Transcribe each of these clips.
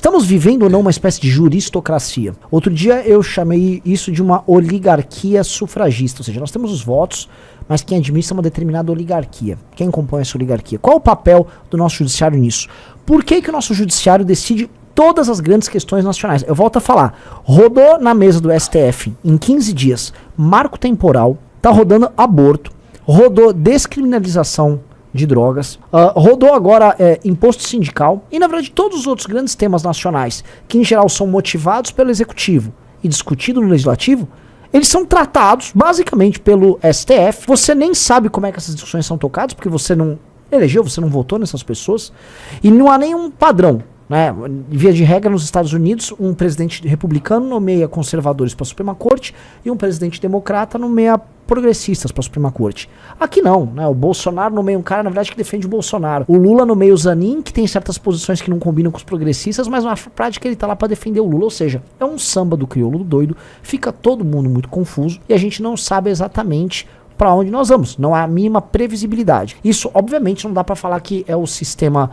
Estamos vivendo ou não uma espécie de juristocracia? Outro dia eu chamei isso de uma oligarquia sufragista, ou seja, nós temos os votos, mas quem administra é uma determinada oligarquia. Quem compõe essa oligarquia? Qual o papel do nosso judiciário nisso? Por que que o nosso judiciário decide todas as grandes questões nacionais? Eu volto a falar, rodou na mesa do STF em 15 dias, marco temporal, tá rodando aborto, rodou descriminalização de drogas, rodou agora imposto sindical e, na verdade, todos os outros grandes temas nacionais, que em geral são motivados pelo executivo e discutidos no legislativo, eles são tratados basicamente pelo STF. Você nem sabe como é que essas discussões são tocadas, porque você não elegeu, você não votou nessas pessoas, e não há nenhum padrão. Né? Via de regra, nos Estados Unidos, um presidente republicano nomeia conservadores para a Suprema Corte e um presidente democrata nomeia progressistas para a Suprema Corte. Aqui não, né? O Bolsonaro nomeia um cara, na verdade, que defende o Bolsonaro. O Lula nomeia o Zanin, que tem certas posições que não combinam com os progressistas, mas na prática ele tá lá para defender o Lula. Ou seja, é um samba do crioulo doido, fica todo mundo muito confuso e a gente não sabe exatamente para onde nós vamos. Não há a mínima previsibilidade. Isso, obviamente, não dá para falar que é o sistema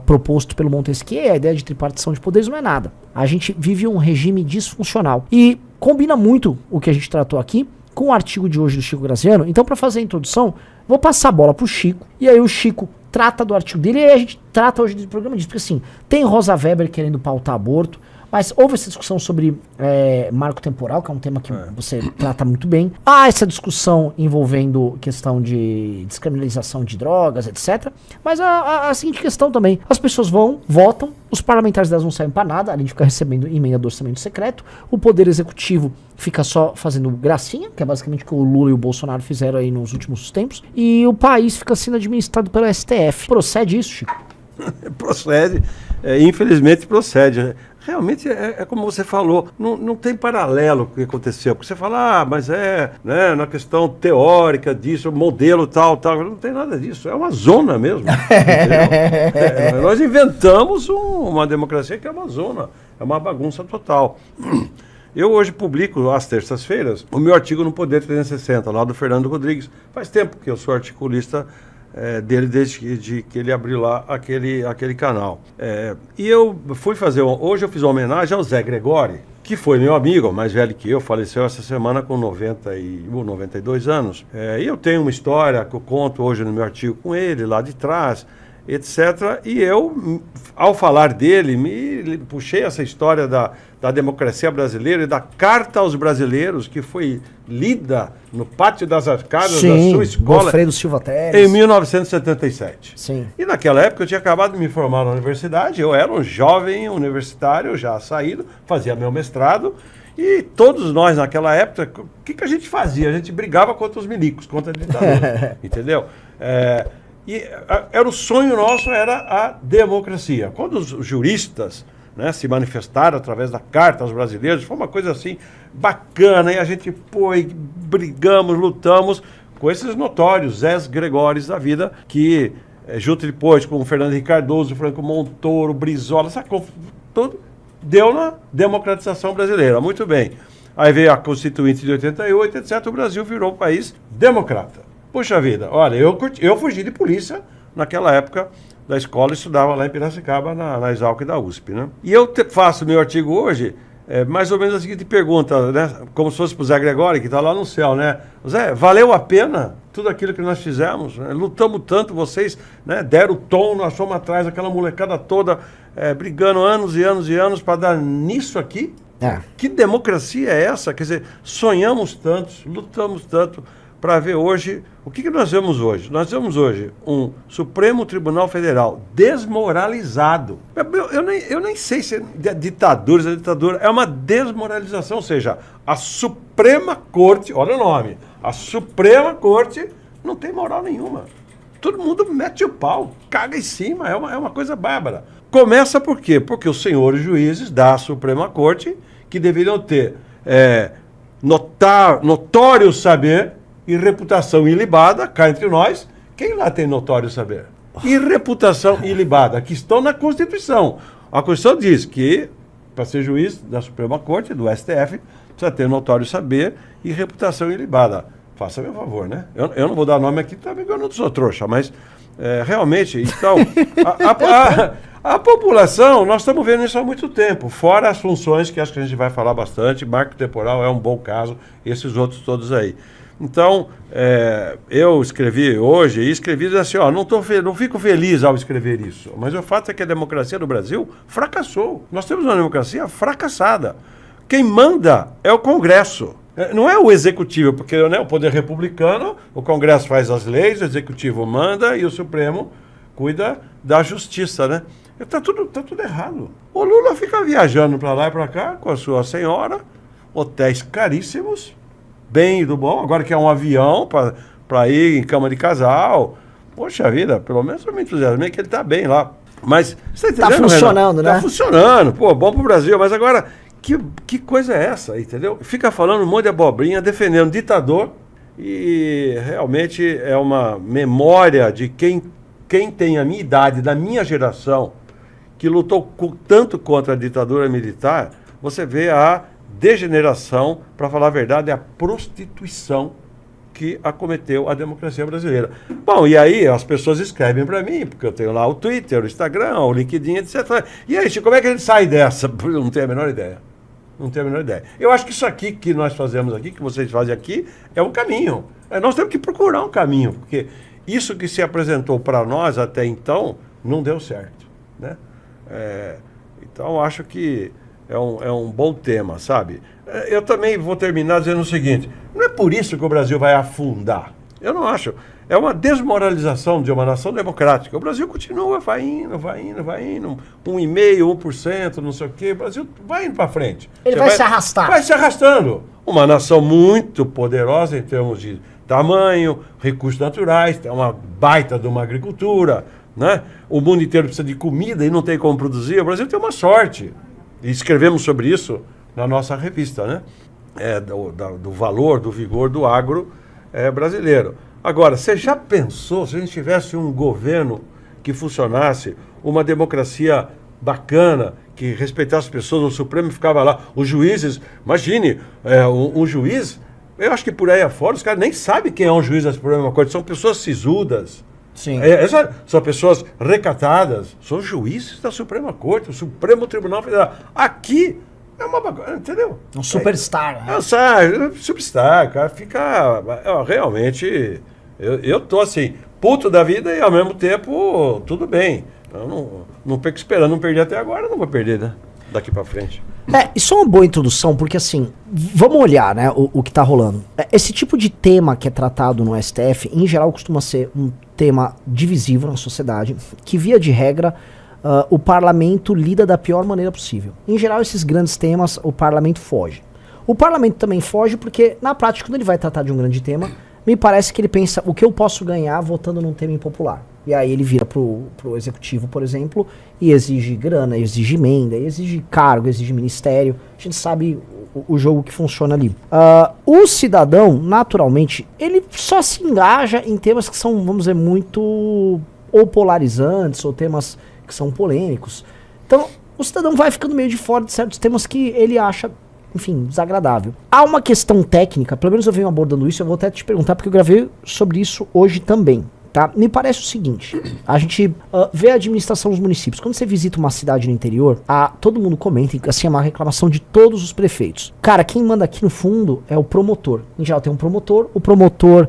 proposto pelo Montesquieu, a ideia de tripartição de poderes não é nada. A gente vive um regime disfuncional. E combina muito o que a gente tratou aqui com o artigo de hoje do Chico Graziano. Então, para fazer a introdução, vou passar a bola pro Chico, e aí o Chico trata do artigo dele, e aí a gente trata hoje do programa disso, porque assim, tem Rosa Weber querendo pautar aborto, mas houve essa discussão sobre marco temporal, que é um tema que você trata muito bem. Há essa discussão envolvendo questão de descriminalização de drogas, etc. Mas a seguinte questão também, as pessoas vão, votam, os parlamentares delas não servem para nada, além de ficar recebendo emenda do orçamento secreto, o poder executivo fica só fazendo gracinha, que é basicamente o que o Lula e o Bolsonaro fizeram aí nos últimos tempos, e o país fica sendo administrado pelo STF. Procede isso, Chico? Procede, infelizmente procede. Realmente é como você falou, não tem paralelo com o que aconteceu. Porque você fala, mas né, na questão teórica disso, modelo tal, não tem nada disso. É uma zona mesmo. Nós inventamos uma democracia que é uma zona, é uma bagunça total. Eu hoje publico, às terças-feiras, o meu artigo no Poder 360, lá do Fernando Rodrigues. Faz tempo que eu sou articulista dele, desde que ele abriu lá aquele canal. E eu fui hoje eu fiz uma homenagem ao Zé Gregori, que foi meu amigo, mais velho que eu, faleceu essa semana com 92 anos. E eu tenho uma história que eu conto hoje no meu artigo com ele, lá de trás, etc. E eu, ao falar dele, puxei essa história da democracia brasileira e da Carta aos Brasileiros, que foi lida no Pátio das Arcadas da sua escola Goffredo Silva Teles, em 1977. Sim. E naquela época eu tinha acabado de me formar na universidade, eu era um jovem universitário, já saído, fazia meu mestrado, e todos nós naquela época, o que a gente fazia? A gente brigava contra os milicos, contra a ditadura, entendeu? Era o sonho nosso, era a democracia. Quando os juristas, né, se manifestaram através da Carta aos Brasileiros, foi uma coisa assim bacana, e a gente brigamos, lutamos com esses notórios Zés Gregórios da vida, que junto depois com o Fernando Henrique Cardoso, Franco Montoro, Brizola, tudo deu na democratização brasileira. Muito bem. Aí veio a Constituinte de 88, etc. O Brasil virou um país democrata. Puxa vida, olha, eu fugi de polícia naquela época da escola, estudava lá em Piracicaba, na Exalc da USP, né? E eu faço meu artigo hoje, mais ou menos a seguinte pergunta, né? Como se fosse pro Zé Gregori, que está lá no céu, né? Zé, valeu a pena tudo aquilo que nós fizemos? Né? Lutamos tanto, vocês, né, deram o tom, nós fomos atrás daquela molecada toda, brigando anos e anos e anos para dar nisso aqui? Que democracia é essa? Quer dizer, sonhamos tanto, lutamos tanto para ver hoje. O que nós vemos hoje? Nós vemos hoje um Supremo Tribunal Federal desmoralizado. Eu nem sei se é ditadura, é uma desmoralização, ou seja, a Suprema Corte, olha o nome, a Suprema Corte não tem moral nenhuma. Todo mundo mete o pau, caga em cima, é uma coisa bárbara. Começa por quê? Porque os senhores juízes da Suprema Corte, que deveriam ter notório saber e reputação ilibada, cá entre nós, quem lá tem notório saber? E reputação ilibada, que estão na Constituição. A Constituição diz que, para ser juiz da Suprema Corte, do STF, precisa ter notório saber e reputação ilibada. Faça meu favor, né? Eu não vou dar nome aqui também, porque eu não sou trouxa, mas realmente, então, A população, nós estamos vendo isso há muito tempo, fora as funções que acho que a gente vai falar bastante, marco temporal é um bom caso, esses outros todos aí. Então, eu escrevi hoje e escrevi assim, ó, não fico feliz ao escrever isso, mas o fato é que a democracia do Brasil fracassou. Nós temos uma democracia fracassada. Quem manda é o Congresso. Não é o Executivo, porque o poder republicano, o Congresso faz as leis, o Executivo manda e o Supremo cuida da justiça, né? Tá tudo errado. O Lula fica viajando para lá e para cá com a sua senhora, hotéis caríssimos, bem e do bom, agora que é um avião para ir em cama de casal. Poxa vida, pelo menos eu me entusiasmei que ele tá bem lá. Mas, você tá entendendo, Tá funcionando, Renan? né? Tá funcionando, pô, bom pro Brasil, mas agora, que coisa é essa, entendeu? Fica falando um monte de abobrinha, defendendo ditador, e realmente é uma memória de quem tem a minha idade, da minha geração, que lutou tanto contra a ditadura militar. Você vê a degeneração, para falar a verdade, é a prostituição que acometeu a democracia brasileira. Bom, e aí as pessoas escrevem para mim, porque eu tenho lá o Twitter, o Instagram, o LinkedIn, etc. E aí, Chico, como é que a gente sai dessa? Eu não tenho a menor ideia. Não tenho a menor ideia. Eu acho que isso aqui que nós fazemos aqui, que vocês fazem aqui, é um caminho. Nós temos que procurar um caminho, porque isso que se apresentou para nós até então não deu certo, né? Então, acho que é um bom tema, sabe? Eu também vou terminar dizendo o seguinte, não é por isso que o Brasil vai afundar. Eu não acho. É uma desmoralização de uma nação democrática. O Brasil continua, vai indo, 1,5%, 1%, não sei o quê. O Brasil vai indo para frente. Ele vai se arrastar. Vai se arrastando. Uma nação muito poderosa em termos de tamanho, recursos naturais, tem uma baita de uma agricultura, né? O mundo inteiro precisa de comida e não tem como produzir. O Brasil tem uma sorte. E escrevemos sobre isso na nossa revista, né? Do valor, do vigor do agro brasileiro. Agora, você já pensou se a gente tivesse um governo que funcionasse, uma democracia bacana, que respeitasse as pessoas, o Supremo ficava lá, os juízes, imagine, um juiz, eu acho que por aí afora, os caras nem sabem quem é um juiz da Suprema Corte, são pessoas sisudas. Sim. São pessoas recatadas, são juízes da Suprema Corte, o Supremo Tribunal Federal. Aqui é uma bagunça, entendeu? Um superstar. Superstar, cara, fica... realmente, eu tô assim, puto da vida e ao mesmo tempo, tudo bem. Eu não perco esperando, não perdi até agora, não vou perder, né? Daqui pra frente. Isso é uma boa introdução, porque assim, vamos olhar, né, o que tá rolando. Esse tipo de tema que é tratado no STF, em geral, costuma ser um tema divisivo na sociedade, que via de regra, o parlamento lida da pior maneira possível. Em geral, esses grandes temas, o parlamento foge. O parlamento também foge porque, na prática, quando ele vai tratar de um grande tema, me parece que ele pensa, o que eu posso ganhar votando num tema impopular? E aí ele vira pro executivo, por exemplo, e exige grana, exige emenda, exige cargo, exige ministério. A gente sabe o jogo que funciona ali. O cidadão, naturalmente, ele só se engaja em temas que são, vamos dizer, muito ou polarizantes, ou temas que são polêmicos. Então, o cidadão vai ficando meio de fora de certos temas que ele acha, enfim, desagradável. Há uma questão técnica, pelo menos eu venho abordando isso, eu vou até te perguntar, porque eu gravei sobre isso hoje também. Tá? Me parece o seguinte, a gente vê a administração dos municípios. Quando você visita uma cidade no interior, todo mundo comenta, assim, é uma reclamação de todos os prefeitos. Cara, quem manda aqui no fundo é o promotor. Em geral tem um promotor, o promotor,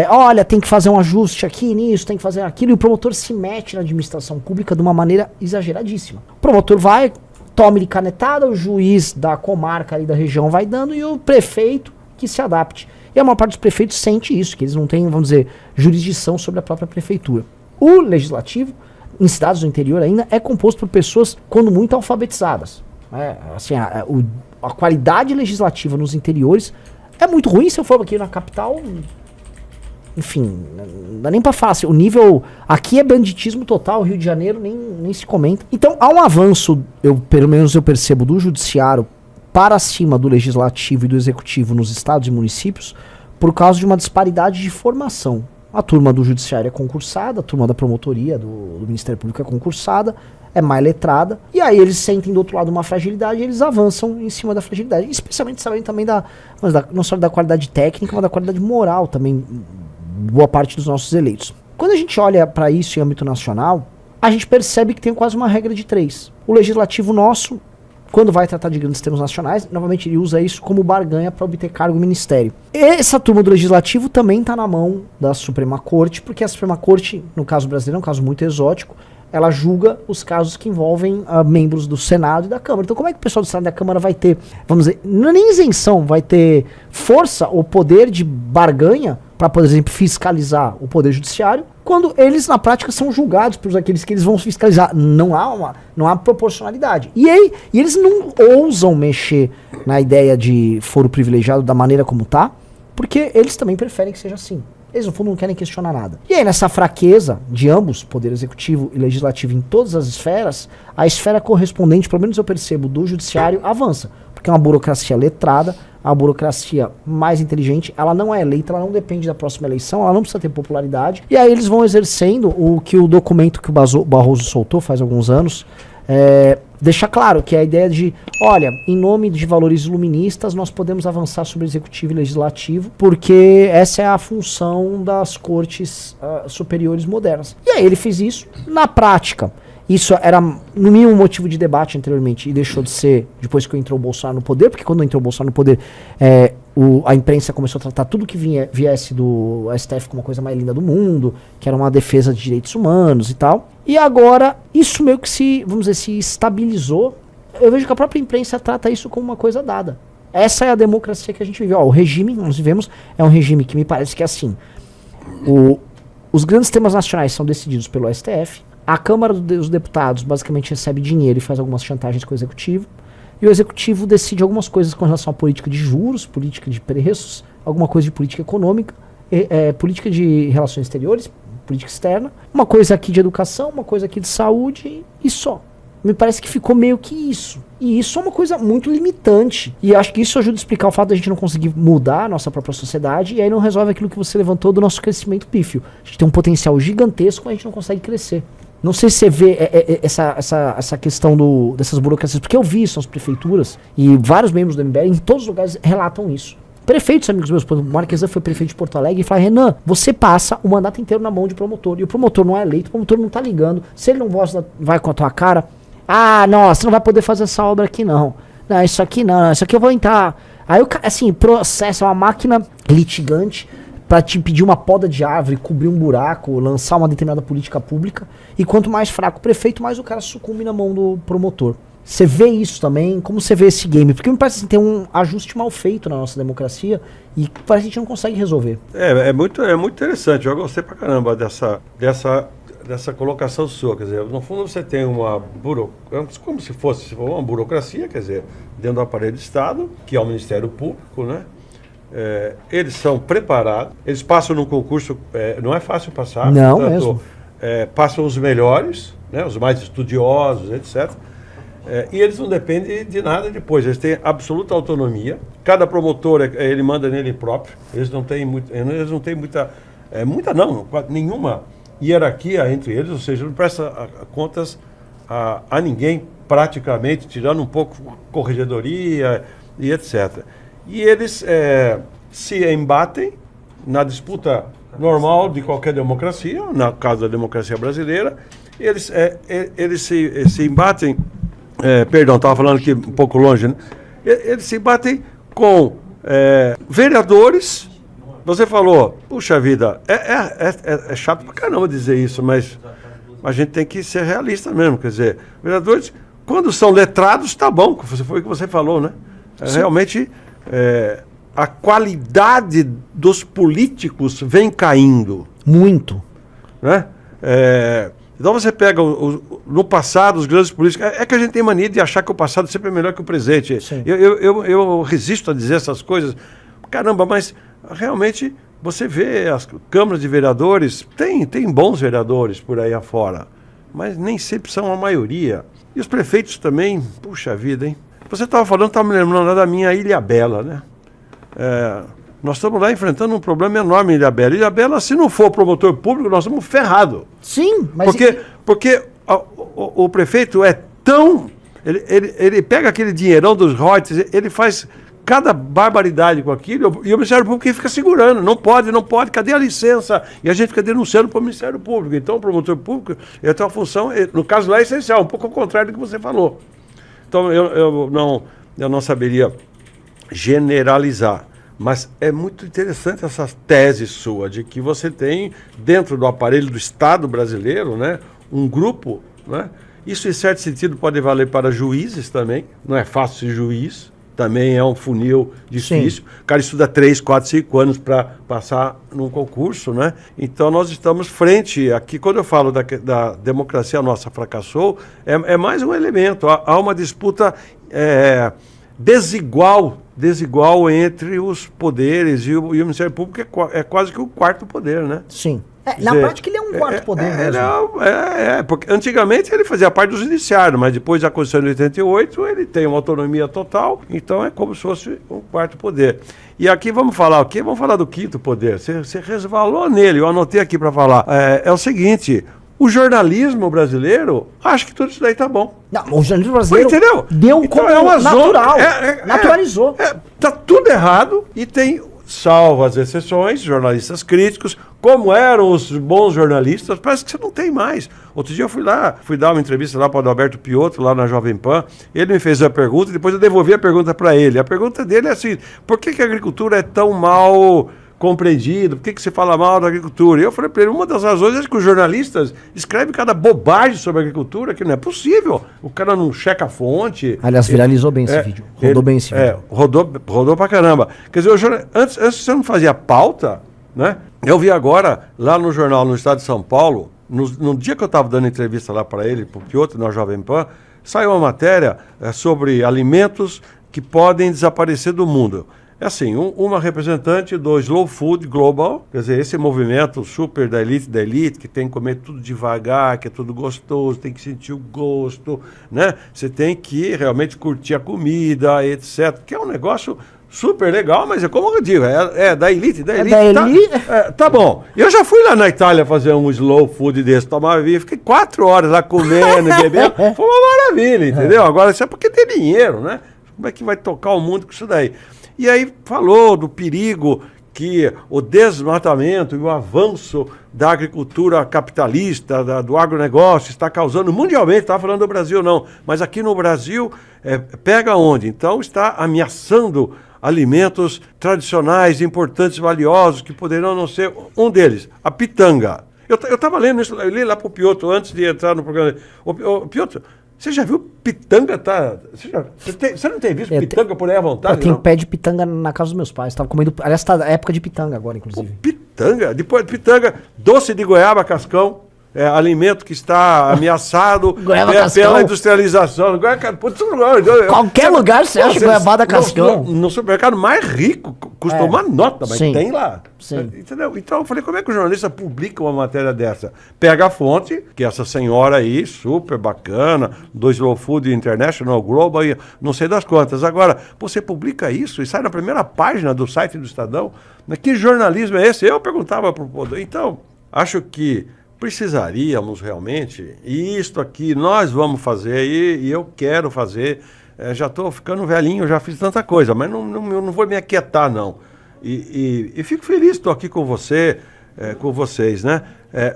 olha, tem que fazer um ajuste aqui nisso, tem que fazer aquilo, e o promotor se mete na administração pública de uma maneira exageradíssima. O promotor vai, toma de canetada, o juiz da comarca ali da região vai dando, e o prefeito que se adapte. E a maior parte dos prefeitos sente isso, que eles não têm, vamos dizer, jurisdição sobre a própria prefeitura. O legislativo, em cidades do interior ainda, é composto por pessoas, quando muito, alfabetizadas. Assim, a qualidade legislativa nos interiores é muito ruim. Se eu for aqui na capital, enfim, não dá nem pra falar. Assim, o nível aqui é banditismo total, Rio de Janeiro nem se comenta. Então há um avanço, pelo menos eu percebo, do judiciário para cima do legislativo e do executivo nos estados e municípios, por causa de uma disparidade de formação. A turma do judiciário é concursada, a turma da promotoria, do Ministério Público é concursada, é mais letrada, e aí eles sentem do outro lado uma fragilidade e eles avançam em cima da fragilidade, especialmente sabendo também não só da qualidade técnica, mas da qualidade moral também, boa parte dos nossos eleitos. Quando a gente olha para isso em âmbito nacional, a gente percebe que tem quase uma regra de 3. O legislativo nosso, quando vai tratar de grandes temas nacionais, novamente ele usa isso como barganha para obter cargo e ministério. Essa turma do legislativo também está na mão da Suprema Corte, porque a Suprema Corte, no caso brasileiro, é um caso muito exótico, ela julga os casos que envolvem membros do Senado e da Câmara. Então como é que o pessoal do Senado e da Câmara vai ter, vamos dizer, não é nem isenção, vai ter força ou poder de barganha para, por exemplo, fiscalizar o Poder Judiciário, quando eles, na prática, são julgados por aqueles que eles vão fiscalizar. Não há proporcionalidade. E eles não ousam mexer na ideia de foro privilegiado da maneira como tá, porque eles também preferem que seja assim. Eles, no fundo, não querem questionar nada. E aí, nessa fraqueza de ambos, Poder Executivo e Legislativo, em todas as esferas, a esfera correspondente, pelo menos eu percebo, do Judiciário, avança. Porque é uma burocracia letrada, a burocracia mais inteligente, ela não é eleita, ela não depende da próxima eleição, ela não precisa ter popularidade. E aí eles vão exercendo o que o documento que o Barroso soltou faz alguns anos, deixa claro que é a ideia de, olha, em nome de valores iluministas, nós podemos avançar sobre executivo e legislativo, porque essa é a função das cortes superiores modernas. E aí ele fez isso. Na prática, isso era, no mínimo, motivo de debate anteriormente, e deixou de ser depois que entrou o Bolsonaro no poder, porque quando entrou o Bolsonaro no poder, a imprensa começou a tratar tudo que viesse do STF como a coisa mais linda do mundo, que era uma defesa de direitos humanos e tal. E agora, isso meio que se estabilizou. Eu vejo que a própria imprensa trata isso como uma coisa dada. Essa é a democracia que a gente vive. O regime que nós vivemos é um regime que me parece que é assim. Os grandes temas nacionais são decididos pelo STF, a Câmara dos Deputados basicamente recebe dinheiro e faz algumas chantagens com o Executivo, e o Executivo decide algumas coisas com relação à política de juros, política de preços, alguma coisa de política econômica, política de relações exteriores, política externa, uma coisa aqui de educação, uma coisa aqui de saúde e só. Me parece que ficou meio que isso. E isso é uma coisa muito limitante. E acho que isso ajuda a explicar o fato de a gente não conseguir mudar a nossa própria sociedade, e aí não resolve aquilo que você levantou do nosso crescimento pífio. A gente tem um potencial gigantesco, mas a gente não consegue crescer. Não sei se você vê essa questão dessas burocracias, porque eu vi isso nas prefeituras, e vários membros do MBL em todos os lugares relatam isso. Prefeitos, amigos meus, o Marquesan foi prefeito de Porto Alegre e fala: Renan, você passa o mandato inteiro na mão de promotor, e o promotor não é eleito, o promotor não tá ligando, se ele não gosta, vai com a tua cara, nossa, você não vai poder fazer essa obra aqui não, isso aqui não, isso aqui eu vou entrar. Aí o cara, assim, processa uma máquina litigante para te pedir uma poda de árvore, cobrir um buraco, lançar uma determinada política pública, e quanto mais fraco o prefeito, mais o cara sucumbe na mão do promotor. Você vê isso também? Como você vê esse game? Porque me parece assim, tem um ajuste mal feito na nossa democracia e parece que a gente não consegue resolver. É muito interessante. Eu gostei pra caramba dessa colocação sua. Quer dizer, no fundo você tem uma como se fosse uma burocracia, quer dizer, dentro do aparelho de Estado, que é o Ministério Público, né? Eles são preparados, eles passam no concurso, não é fácil passar. Não, portanto, mesmo. Passam os melhores, né, os mais estudiosos, etc. E eles não dependem de nada depois, eles têm absoluta autonomia. Cada promotor, ele manda nele próprio, eles não têm nenhuma hierarquia entre eles, ou seja, não presta contas a ninguém praticamente, tirando um pouco corregedoria e etc. E eles se embatem na disputa normal de qualquer democracia, no caso da democracia brasileira, eles se embatem, estava falando aqui um pouco longe, né? Eles se embatem com vereadores. Você falou, puxa vida, é chato pra caramba dizer isso, mas a gente tem que ser realista mesmo, quer dizer, vereadores, quando são letrados, tá bom, foi o que você falou, né? Realmente, a qualidade dos políticos vem caindo. Muito. Né? Então você pega no passado os grandes políticos. É que a gente tem mania de achar que o passado sempre é melhor que o presente. Eu resisto a dizer essas coisas. Caramba, mas realmente você vê as câmaras de vereadores, tem bons vereadores por aí afora, mas nem sempre são a maioria. E os prefeitos também, puxa vida, hein? Você estava falando, estava me lembrando da minha Ilhabela, né? Nós estamos lá enfrentando um problema enorme em Ilhabela. Ilhabela, se não for promotor público, nós estamos ferrados. Sim, mas... Porque o prefeito é tão... Ele pega aquele dinheirão dos royalties, ele faz cada barbaridade com aquilo, e o Ministério Público fica segurando, não pode, cadê a licença? E a gente fica denunciando para o Ministério Público. Então, o promotor público, ele tem uma função, no caso lá, é essencial, um pouco ao contrário do que você falou. Então, eu não saberia generalizar, mas é muito interessante essa tese sua, de que você tem, dentro do aparelho do Estado brasileiro, né, um grupo, né? Isso, em certo sentido, pode valer para juízes também. Não é fácil ser juiz. Também é um funil difícil. Sim. O cara estuda 3, 4, 5 anos para passar num concurso, né? Então, nós estamos frente aqui. Quando eu falo da democracia nossa fracassou, é mais um elemento. Há uma disputa desigual entre os poderes. E o Ministério Público é quase que o quarto poder, né? Sim. Na prática ele é um quarto poder mesmo. Porque antigamente ele fazia parte do judiciário, mas depois da Constituição de 88 ele tem uma autonomia total, então é como se fosse um quarto poder. E aqui vamos falar o quê? Vamos falar do quinto poder. Você resvalou nele, eu anotei aqui para falar. É o seguinte, o jornalismo brasileiro, acho que tudo isso daí tá bom. Não, o jornalismo brasileiro deu então como natural, naturalizou. Tá tudo errado e tem... Salvo as exceções, jornalistas críticos, como eram os bons jornalistas, parece que você não tem mais. Outro dia eu fui dar uma entrevista lá para o Adalberto Piotto, lá na Jovem Pan, ele me fez a pergunta e depois eu devolvi a pergunta para ele. A pergunta dele é assim, por que a agricultura é tão mal compreendido, por que se fala mal da agricultura? E eu falei para ele, uma das razões é que os jornalistas escrevem cada bobagem sobre a agricultura, que não é possível. O cara não checa a fonte. Aliás, viralizou bem esse vídeo. Rodou bem esse vídeo. Rodou pra caramba. Quer dizer, antes você não fazia pauta, né? Eu vi agora, lá no jornal, no estado de São Paulo, no dia que eu estava dando entrevista lá para ele, para o Piotto, na Jovem Pan, saiu uma matéria sobre alimentos que podem desaparecer do mundo. É assim, uma representante do Slow Food Global, quer dizer, esse movimento super da elite, que tem que comer tudo devagar, que é tudo gostoso, tem que sentir o gosto, né? Você tem que realmente curtir a comida, etc. Que é um negócio super legal, mas é como eu digo, é da elite. Tá bom. Eu já fui lá na Itália fazer um slow food desse, tomava vinho, fiquei 4 horas lá comendo e bebendo, foi uma maravilha, entendeu? Agora, isso é porque tem dinheiro, né? Como é que vai tocar o mundo com isso daí? E aí falou do perigo que o desmatamento e o avanço da agricultura capitalista, do agronegócio, está causando mundialmente, estava falando do Brasil não, mas aqui no Brasil, pega onde? Então está ameaçando alimentos tradicionais, importantes, valiosos, que poderão não ser um deles, a pitanga. Eu estava lendo isso, eu li lá para o Piotto antes de entrar no programa. Piotto, você já viu pitanga? Você não tem visto pitanga por aí à vontade? Eu tenho pé de pitanga na casa dos meus pais. Estava comendo. Aliás, está a época de pitanga agora, inclusive. Pitanga? Depois de pitanga, doce de goiaba cascão. Alimento que está ameaçado pela industrialização. Qualquer lugar você acha goiabada cascão. No supermercado mais rico, custa uma nota, mas tem lá. Sim. Entendeu? Então eu falei, como é que o jornalista publica uma matéria dessa? Pega a fonte, que é essa senhora aí, super bacana, do Slow Food International Global, não sei das quantas. Agora, você publica isso e sai na primeira página do site do Estadão? Que jornalismo é esse? Eu perguntava para o poder. Então, acho que precisaríamos realmente, e isto aqui nós vamos fazer, e eu quero fazer, já estou ficando velhinho, já fiz tanta coisa, mas não vou me aquietar, não. E fico feliz, estou aqui com você, com vocês, né?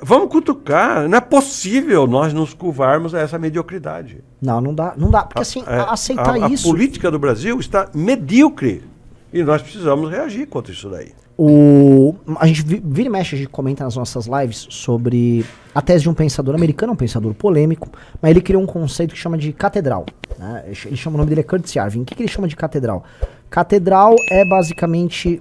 Vamos cutucar, não é possível nós nos curvarmos a essa mediocridade. Não dá, porque assim, aceitar isso... A política do Brasil está medíocre, e nós precisamos reagir contra isso daí. A gente vira e mexe, a gente comenta nas nossas lives sobre a tese de um pensador americano, um pensador polêmico, mas ele criou um conceito que chama de catedral, né? Ele chama, o nome dele é Curtis Yarvin. O que ele chama de catedral? Catedral é basicamente,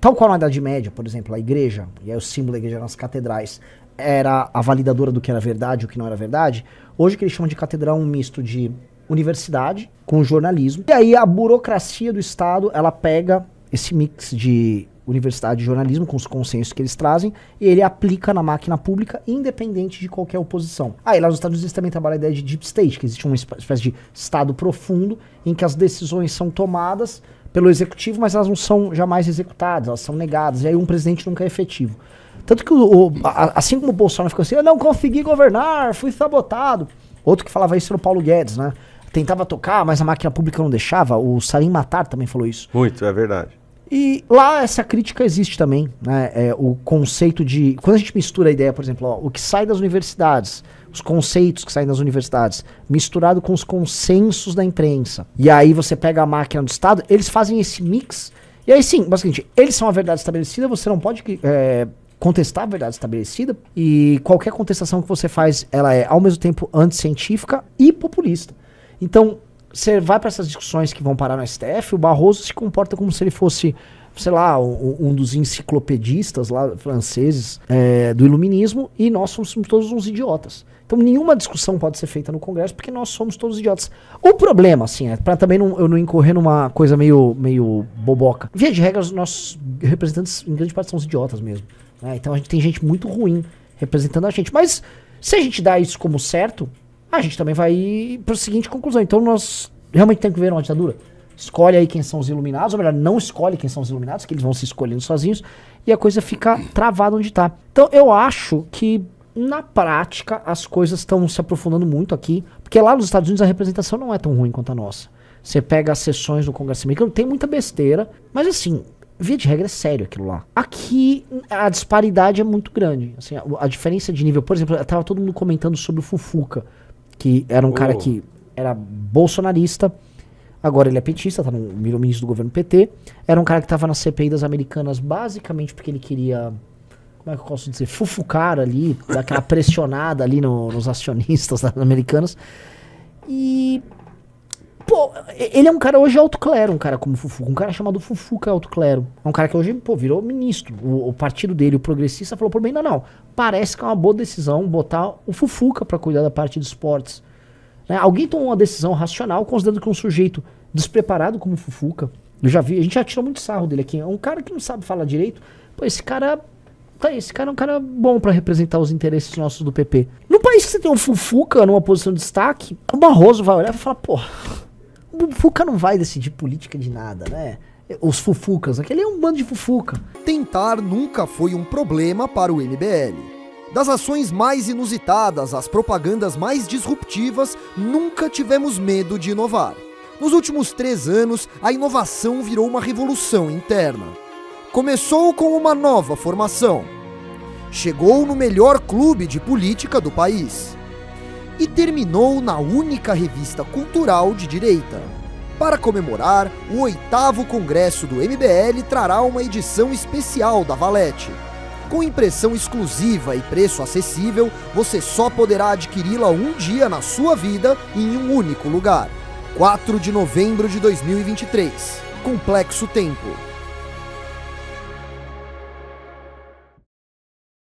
tal qual na Idade Média, por exemplo, a igreja, e aí o símbolo da igreja eram as catedrais, era a validadora do que era verdade e o que não era verdade. Hoje o que ele chama de catedral é um misto de universidade com jornalismo, e aí a burocracia do Estado, ela pega esse mix de universidade e jornalismo, com os consensos que eles trazem, e ele aplica na máquina pública, independente de qualquer oposição. E lá nos Estados Unidos também trabalha a ideia de deep state, que existe uma espécie de estado profundo, em que as decisões são tomadas pelo executivo, mas elas não são jamais executadas, elas são negadas, e aí um presidente nunca é efetivo. Tanto que, assim como o Bolsonaro ficou assim, eu não consegui governar, fui sabotado. Outro que falava isso era o Paulo Guedes, né? tentava tocar, mas a máquina pública não deixava. O Salim Matar também falou isso. Muito, é verdade. E lá essa crítica existe também, né? O conceito de... Quando a gente mistura a ideia, por exemplo, ó, o que sai das universidades, os conceitos que saem das universidades, misturado com os consensos da imprensa, e aí você pega a máquina do Estado, eles fazem esse mix, e aí sim, basicamente, eles são a verdade estabelecida, você não pode contestar a verdade estabelecida, e qualquer contestação que você faz, ela é ao mesmo tempo anticientífica e populista. Então, você vai para essas discussões que vão parar no STF, o Barroso se comporta como se ele fosse, sei lá, um dos enciclopedistas lá franceses do iluminismo, e nós somos todos uns idiotas. Então nenhuma discussão pode ser feita no Congresso porque nós somos todos idiotas. O problema, assim, para também eu não incorrer numa coisa meio boboca. Via de regra, os nossos representantes, em grande parte, são os idiotas mesmo. Né? Então a gente tem gente muito ruim representando a gente. Mas se a gente dá isso como certo, a gente também vai para a seguinte conclusão. Então nós realmente temos que ver uma ditadura. Escolhe aí quem são os iluminados, ou melhor, não escolhe quem são os iluminados, que eles vão se escolhendo sozinhos, e a coisa fica travada onde tá. Então eu acho que, na prática, as coisas estão se aprofundando muito aqui, porque lá nos Estados Unidos a representação não é tão ruim quanto a nossa. Você pega as sessões do Congresso americano, tem muita besteira, mas assim, via de regra é sério aquilo lá. Aqui a disparidade é muito grande. Assim, a diferença de nível, por exemplo, tava todo mundo comentando sobre o Fufuca, que era um cara que era bolsonarista, agora ele é petista, virou ministro do governo PT. Era um cara que tava na CPI das Americanas basicamente porque ele queria, como é que eu posso dizer, fufucar ali, dar aquela pressionada ali nos acionistas americanos. E, pô, ele é um cara hoje alto clero, um cara como Fufuca, um cara chamado Fufuca alto clero. É um cara que hoje, pô, virou ministro. O partido dele, o progressista, falou por bem, não, parece que é uma boa decisão botar o Fufuca pra cuidar da parte de esportes. Né? Alguém tomou uma decisão racional, considerando que um sujeito despreparado como o Fufuca, eu já vi, a gente já tirou muito sarro dele aqui, é um cara que não sabe falar direito, pô, esse cara é um cara bom pra representar os interesses nossos do PP. No país que você tem um Fufuca numa posição de destaque, o Barroso vai olhar e vai falar, pô, o Fufuca não vai decidir política de nada, né? Os Fufucas, aquele é um bando de Fufuca. Tentar nunca foi um problema para o MBL. Das ações mais inusitadas às propagandas mais disruptivas, nunca tivemos medo de inovar. Nos últimos 3 anos, a inovação virou uma revolução interna. Começou com uma nova formação. Chegou no melhor clube de política do país. E terminou na única revista cultural de direita. Para comemorar, o 8º Congresso do MBL trará uma edição especial da Valete. Com impressão exclusiva e preço acessível, você só poderá adquiri-la um dia na sua vida em um único lugar. 4 de novembro de 2023. Complexo Tempo.